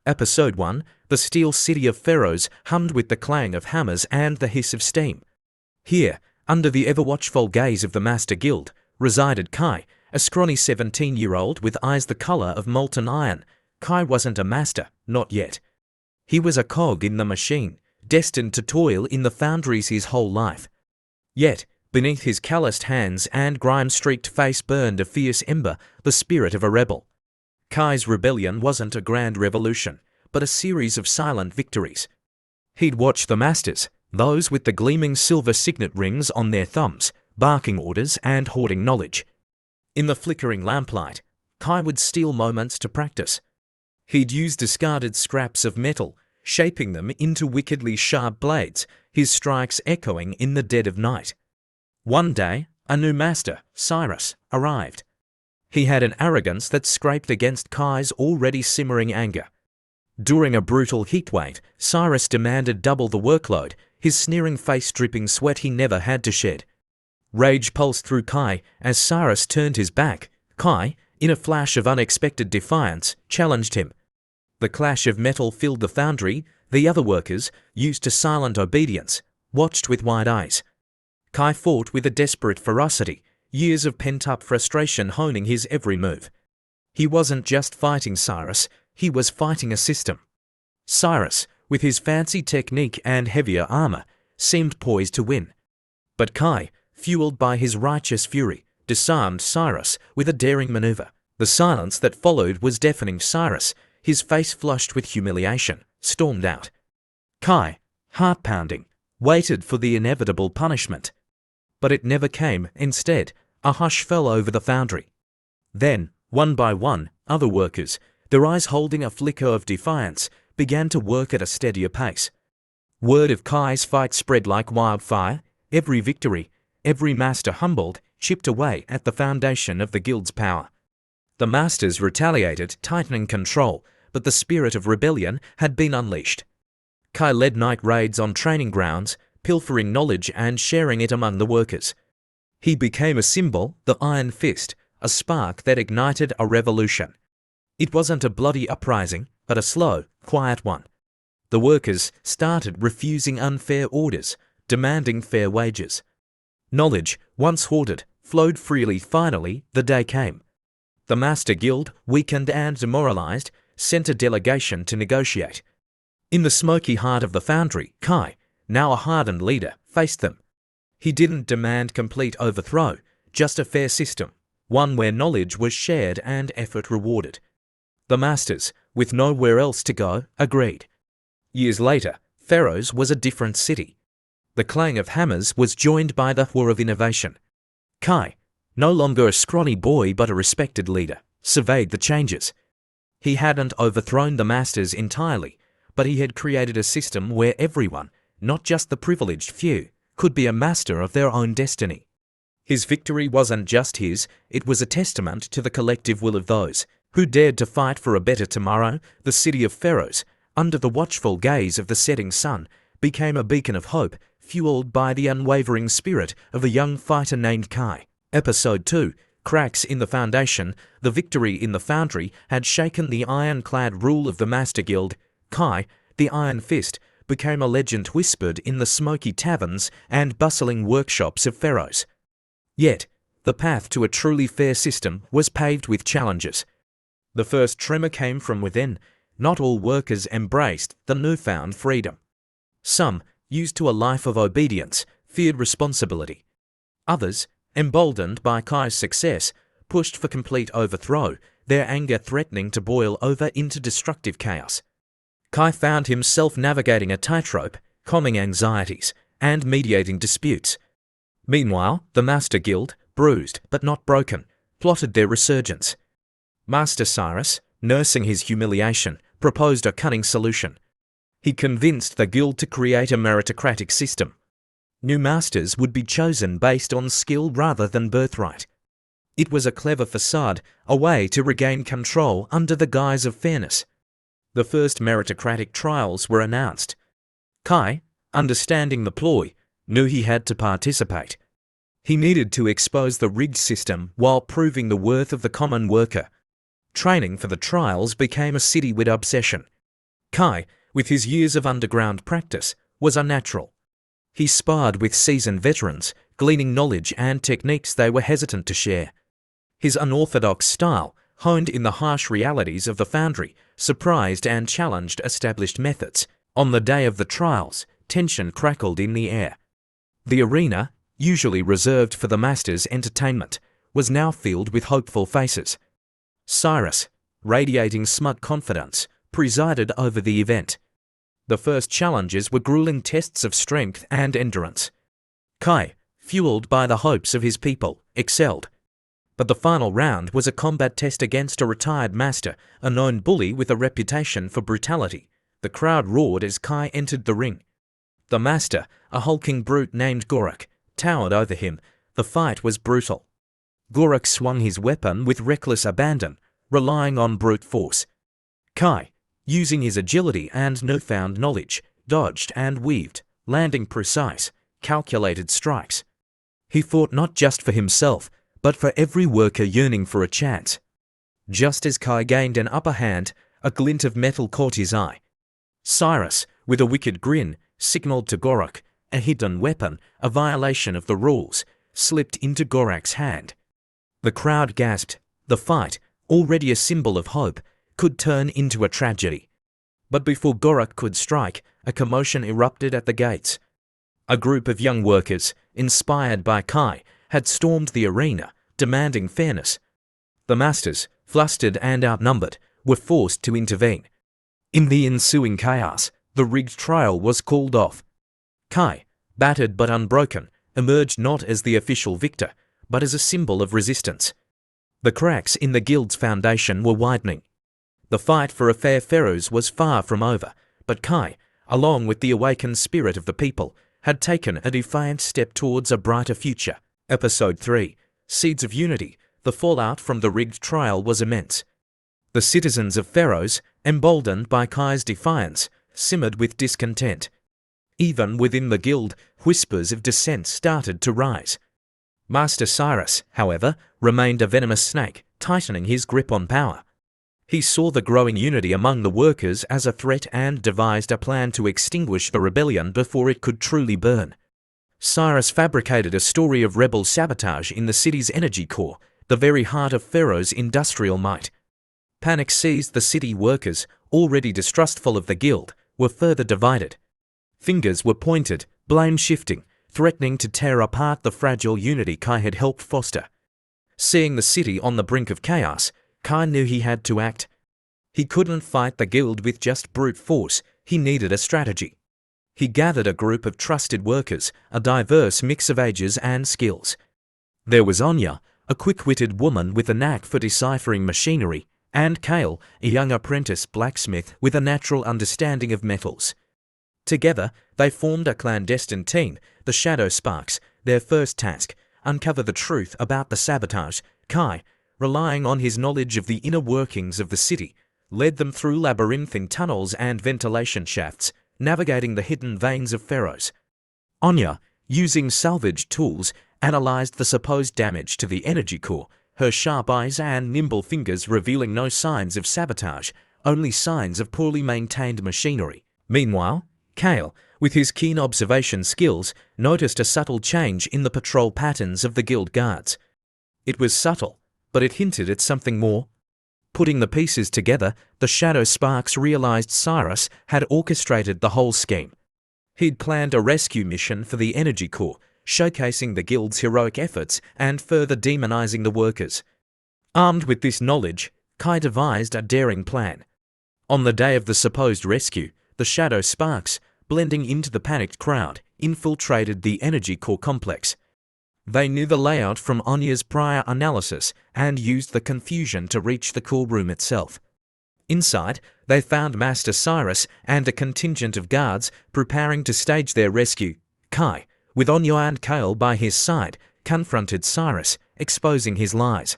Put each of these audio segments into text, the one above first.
Episode 1, the steel city of pharaohs hummed with the clang of hammers and the hiss of steam. Here, under the ever-watchful gaze of the Master Guild, resided Kai, a scrawny 17-year-old with eyes the colour of molten iron. Kai wasn't a master, not yet. He was a cog in the machine, destined to toil in the foundries his whole life. Yet, beneath his calloused hands and grime-streaked face burned a fierce ember, the spirit of a rebel. Kai's rebellion wasn't a grand revolution, but a series of silent victories. He'd watch the masters, those with the gleaming silver signet rings on their thumbs, barking orders and hoarding knowledge. In the flickering lamplight, Kai would steal moments to practice. He'd use discarded scraps of metal, shaping them into wickedly sharp blades, his strikes echoing in the dead of night. One day, a new master, Cyrus, arrived. He had an arrogance that scraped against Kai's already simmering anger. During a brutal heatwave, Cyrus demanded double the workload, his sneering face dripping sweat he never had to shed. Rage pulsed through Kai as Cyrus turned his back. Kai, in a flash of unexpected defiance, challenged him. The clash of metal filled the foundry. The other workers, used to silent obedience, watched with wide eyes. Kai fought with a desperate ferocity, years of pent-up frustration honing his every move. He wasn't just fighting Cyrus, he was fighting a system. Cyrus, with his fancy technique and heavier armor, seemed poised to win. But Kai, fueled by his righteous fury, disarmed Cyrus with a daring maneuver. The silence that followed was deafening. Cyrus, his face flushed with humiliation, stormed out. Kai, heart-pounding, waited for the inevitable punishment. But it never came. Instead, a hush fell over the foundry. Then, one by one, other workers, their eyes holding a flicker of defiance, began to work at a steadier pace. Word of Kai's fight spread like wildfire. Every victory, every master humbled, chipped away at the foundation of the guild's power. The masters retaliated, tightening control, but the spirit of rebellion had been unleashed. Kai led night raids on training grounds, pilfering knowledge and sharing it among the workers. He became a symbol, the Iron Fist, a spark that ignited a revolution. It wasn't a bloody uprising, but a slow, quiet one. The workers started refusing unfair orders, demanding fair wages. Knowledge, once hoarded, flowed freely. Finally, the day came. The Master Guild, weakened and demoralized, sent a delegation to negotiate. In the smoky heart of the foundry, Kai, now a hardened leader, faced them. He didn't demand complete overthrow, just a fair system, one where knowledge was shared and effort rewarded. The masters, with nowhere else to go, agreed. Years later, Pharaoh's was a different city. The clang of hammers was joined by the whir of innovation. Kai, no longer a scrawny boy but a respected leader, surveyed the changes. He hadn't overthrown the masters entirely, but he had created a system where everyone, not just the privileged few, could be a master of their own destiny. His victory wasn't just his, it was a testament to the collective will of those who dared to fight for a better tomorrow. The city of pharaohs, under the watchful gaze of the setting sun, became a beacon of hope, fueled by the unwavering spirit of a young fighter named Kai. Episode 2, Cracks in the Foundation. The victory in the foundry had shaken the ironclad rule of the Master Guild. Kai, the Iron Fist, became a legend whispered in the smoky taverns and bustling workshops of pharaohs. Yet, the path to a truly fair system was paved with challenges. The first tremor came from within. Not all workers embraced the newfound freedom. Some, used to a life of obedience, feared responsibility. Others, emboldened by Kai's success, pushed for complete overthrow, their anger threatening to boil over into destructive chaos. Kai found himself navigating a tightrope, calming anxieties, and mediating disputes. Meanwhile, the Master Guild, bruised but not broken, plotted their resurgence. Master Cyrus, nursing his humiliation, proposed a cunning solution. He convinced the guild to create a meritocratic system. New masters would be chosen based on skill rather than birthright. It was a clever facade, a way to regain control under the guise of fairness. The first meritocratic trials were announced. Kai, understanding the ploy, knew he had to participate. He needed to expose the rigged system while proving the worth of the common worker. Training for the trials became a citywide obsession. Kai, with his years of underground practice, was unnatural. He sparred with seasoned veterans, gleaning knowledge and techniques they were hesitant to share. His unorthodox style, honed in the harsh realities of the foundry, surprised and challenged established methods. On the day of the trials, tension crackled in the air. The arena, usually reserved for the master's entertainment, was now filled with hopeful faces. Cyrus, radiating smug confidence, presided over the event. The first challenges were grueling tests of strength and endurance. Kai, fueled by the hopes of his people, excelled. But the final round was a combat test against a retired master, a known bully with a reputation for brutality. The crowd roared as Kai entered the ring. The master, a hulking brute named Gorak, towered over him. The fight was brutal. Gorak swung his weapon with reckless abandon, relying on brute force. Kai, using his agility and newfound knowledge, dodged and weaved, landing precise, calculated strikes. He fought not just for himself, but for every worker yearning for a chance. Just as Kai gained an upper hand, a glint of metal caught his eye. Cyrus, with a wicked grin, signaled to Gorak, a hidden weapon, a violation of the rules, slipped into Gorak's hand. The crowd gasped. The fight, already a symbol of hope, could turn into a tragedy. But before Gorak could strike, a commotion erupted at the gates. A group of young workers, inspired by Kai, had stormed the arena, demanding fairness. The masters, flustered and outnumbered, were forced to intervene. In the ensuing chaos, the rigged trial was called off. Kai, battered but unbroken, emerged not as the official victor, but as a symbol of resistance. The cracks in the guild's foundation were widening. The fight for a fair Pharaohs was far from over, but Kai, along with the awakened spirit of the people, had taken a defiant step towards a brighter future. Episode 3, Seeds of Unity. The fallout from the rigged trial was immense. The citizens of Pharaohs, emboldened by Kai's defiance, simmered with discontent. Even within the guild, whispers of dissent started to rise. Master Cyrus, however, remained a venomous snake, tightening his grip on power. He saw the growing unity among the workers as a threat and devised a plan to extinguish the rebellion before it could truly burn. Cyrus fabricated a story of rebel sabotage in the city's energy core, the very heart of Pharaoh's industrial might. Panic seized the city. Workers, already distrustful of the guild, were further divided. Fingers were pointed, blame shifting, threatening to tear apart the fragile unity Kai had helped foster. Seeing the city on the brink of chaos, Kai knew he had to act. He couldn't fight the guild with just brute force. He needed a strategy. He gathered a group of trusted workers, a diverse mix of ages and skills. There was Anya, a quick-witted woman with a knack for deciphering machinery, and Kale, a young apprentice blacksmith with a natural understanding of metals. Together, they formed a clandestine team, the Shadow Sparks. Their first task, uncover the truth about the sabotage. Kai, relying on his knowledge of the inner workings of the city, led them through labyrinthine tunnels and ventilation shafts, navigating the hidden veins of Pharaohs. Anya, using salvaged tools, analyzed the supposed damage to the energy core, her sharp eyes and nimble fingers revealing no signs of sabotage, only signs of poorly maintained machinery. Meanwhile, Kale, with his keen observation skills, noticed a subtle change in the patrol patterns of the guild guards. It was subtle, but it hinted at something more. Putting the pieces together, the Shadow Sparks realized Cyrus had orchestrated the whole scheme. He'd planned a rescue mission for the energy core, showcasing the guild's heroic efforts and further demonizing the workers. Armed with this knowledge, Kai devised a daring plan. On the day of the supposed rescue, the Shadow Sparks, blending into the panicked crowd, infiltrated the energy core complex. They knew the layout from Anya's prior analysis and used the confusion to reach the core room itself. Inside, they found Master Cyrus and a contingent of guards preparing to stage their rescue. Kai, with Anya and Kale by his side, confronted Cyrus, exposing his lies.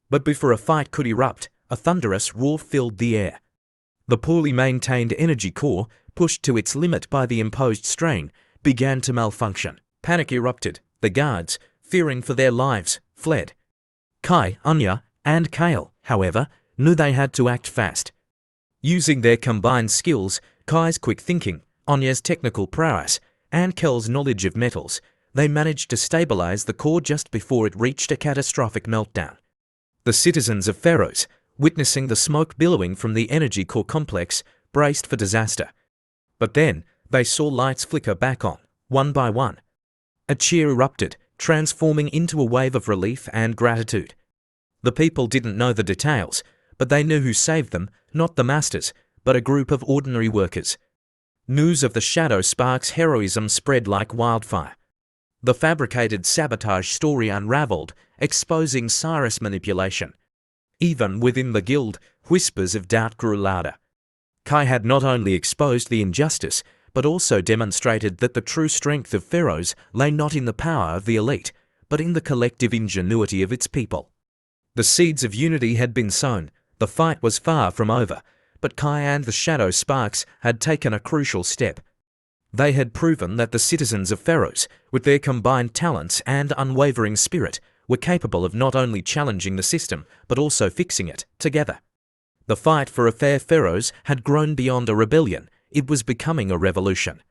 But before a fight could erupt, a thunderous roar filled the air. The poorly maintained energy core, pushed to its limit by the imposed strain, began to malfunction. Panic erupted. The guards, fearing for their lives, fled. Kai, Anya, and Kale, however, knew they had to act fast. Using their combined skills, Kai's quick thinking, Anya's technical prowess, and Kel's knowledge of metals, they managed to stabilize the core just before it reached a catastrophic meltdown. The citizens of Pharos, witnessing the smoke billowing from the energy core complex, braced for disaster. But then, they saw lights flicker back on, one by one. A cheer erupted, transforming into a wave of relief and gratitude. The people didn't know the details, but they knew who saved them, not the masters, but a group of ordinary workers. News of the Shadow Spark's heroism spread like wildfire. The fabricated sabotage story unraveled, exposing Cyrus' manipulation. Even within the guild, whispers of doubt grew louder. Kai had not only exposed the injustice, but also demonstrated that the true strength of Pharos lay not in the power of the elite, but in the collective ingenuity of its people. The seeds of unity had been sown, the fight was far from over, but Kai and the Shadow Sparks had taken a crucial step. They had proven that the citizens of Pharos, with their combined talents and unwavering spirit, were capable of not only challenging the system, but also fixing it, together. The fight for a fair Pharos had grown beyond a rebellion, it was becoming a revolution.